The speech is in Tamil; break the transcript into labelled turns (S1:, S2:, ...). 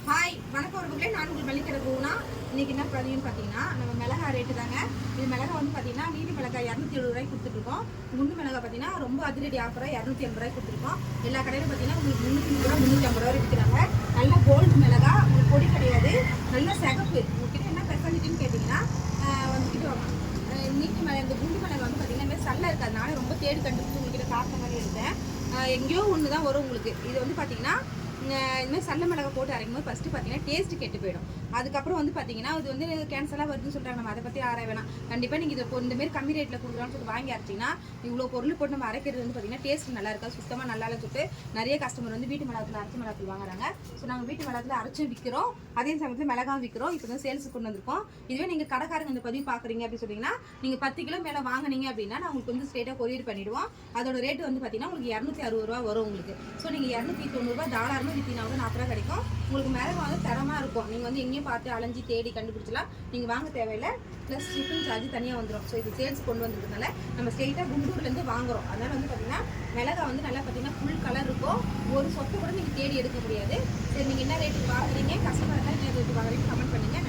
S1: ஹாய் வணக்கம் உறவுகளே, நான் உங்கள் மல்லிக்கடை பூனா. இன்றைக்கி என்ன பதிவுன்னு பார்த்தீங்கன்னா, நம்ம மிளகா ரேட்டு தாங்க. இது மிளகா வந்து பார்த்தீங்கன்னா நீதி மிளகாய் 270 ரூபாய்க்கு கொடுத்துட்ருக்கோம். குண்டு மிளகா பார்த்தீங்கன்னா ரொம்ப அதிரடி ஆஃபராக 280 ரூபாய்க்கு கொடுத்துருக்கோம். எல்லா கடையிலும் பார்த்தீங்கன்னா உங்களுக்கு 330 ரூபா 350 ரூபா விற்கிறாங்க. நல்ல கோல்டு மிளகா, உங்களுக்கு பொடி கிடையாது, நல்ல சிகப்பு. உங்ககிட்ட என்ன ஸ்பெஷாலிட்டின்னு கேட்டிங்கன்னா வந்துக்கிட்டு வாங்க. நீட்டி மிளகா, இந்த குண்டு மிளகா வந்து பார்த்தீங்கன்னா இந்த சல்லை இருக்காது. நானே ரொம்ப தேடி கண்டுபிடிச்சி உங்ககிட்ட காட்டுற மாதிரி எடுத்தேன். எங்கேயோ ஒன்று தான் வரும் உங்களுக்கு. இது வந்து பார்த்தீங்கன்னா இதுமாதிரி சல்ல மிளகா போட்டு அரைக்கும் போது ஃபஸ்ட்டு பார்த்தீங்கன்னா டேஸ்ட்டு கெட்டு போயிடும். அதுக்கப்புறம் வந்து பார்த்தீங்கன்னா இது வந்து கேன்சலாக வருதுன்னு சொல்கிறாங்க. நம்ம அதை பற்றி ஆராய வேணாம். கண்டிப்பாக நீங்கள் இதை இந்தமாரி கம்மி ரேட்டில் கொடுக்குறான்னு சொல்லிட்டு வாங்கி அரைச்சிங்கன்னா இவ்வளோ பொருள் போட்டு நம்ம அரைக்கிறது வந்து பார்த்தீங்கன்னா டேஸ்ட் நல்லா இருக்காது, சுத்தமாக நல்லா சொல்லிட்டு நிறைய கஸ்டமர் வந்து வீட்டு மிளகாத்தில் அரைச்சி மிளகாத்தில் வாங்குறாங்க. ஸோ நாங்கள் வீட்டு மிளகாத்தில் அரைச்சும் விற்கிறோம், அதே சமயத்தில் மிளகாவும் விற்கிறோம். இப்போ தான் சேல்ஸுக்கு கொண்டு வந்திருக்கோம். இதுவே நீங்கள் கடைக்காரங்க இந்த பதிவு பார்க்குறீங்க அப்படின்னு சொன்னீங்கன்னா நீங்கள் 10 கிலோ மேலே வாங்கினீங்க அப்படின்னா நான் உங்களுக்கு வந்து ஸ்ட்ரெயிட்டாக கொரியர் பண்ணிவிடுவோம். அதோட ரேட்டு வந்து பார்த்தீங்கன்னா உங்களுக்கு 260 ரூபா வரும் உங்களுக்கு. ஸோ நீங்கள் 290 ரூபா தாராளமாக விற்றினா வந்து 40 ரூபா கிடைக்கும். உங்களுக்கு மிளகா வந்து தரமாக இருக்கும். நீங்கள் வந்து எங்கேயும் பார்த்து அலைஞ்சி தேடி கண்டுபிடிச்சலாம் நீங்கள் வாங்க தேவையில்லை. ப்ளஸ் ஷிப்பிங் சார்ஜ் தனியாக வந்துடும். ஸோ இது சேல்ஸ் கொண்டு வந்ததுனால நம்ம ஸ்ட்ரெயிட்டாக குண்டூர்லேருந்து வாங்குகிறோம். அதனால் வந்து பார்த்திங்கன்னா மிளகா வந்து நல்லா பார்த்திங்கன்னா ஃபுல் கலர் இருக்கும். ஒரு சொத்தை கூட நீங்கள் தேடி எடுக்க முடியாது. சரி, நீங்கள் என்ன ரேட்டுக்கு வாங்குறீங்க, கஸ்டமர் என்ன ரேட்டுக்கு வாங்குறீங்க கமெண்ட் பண்ணுங்கள்.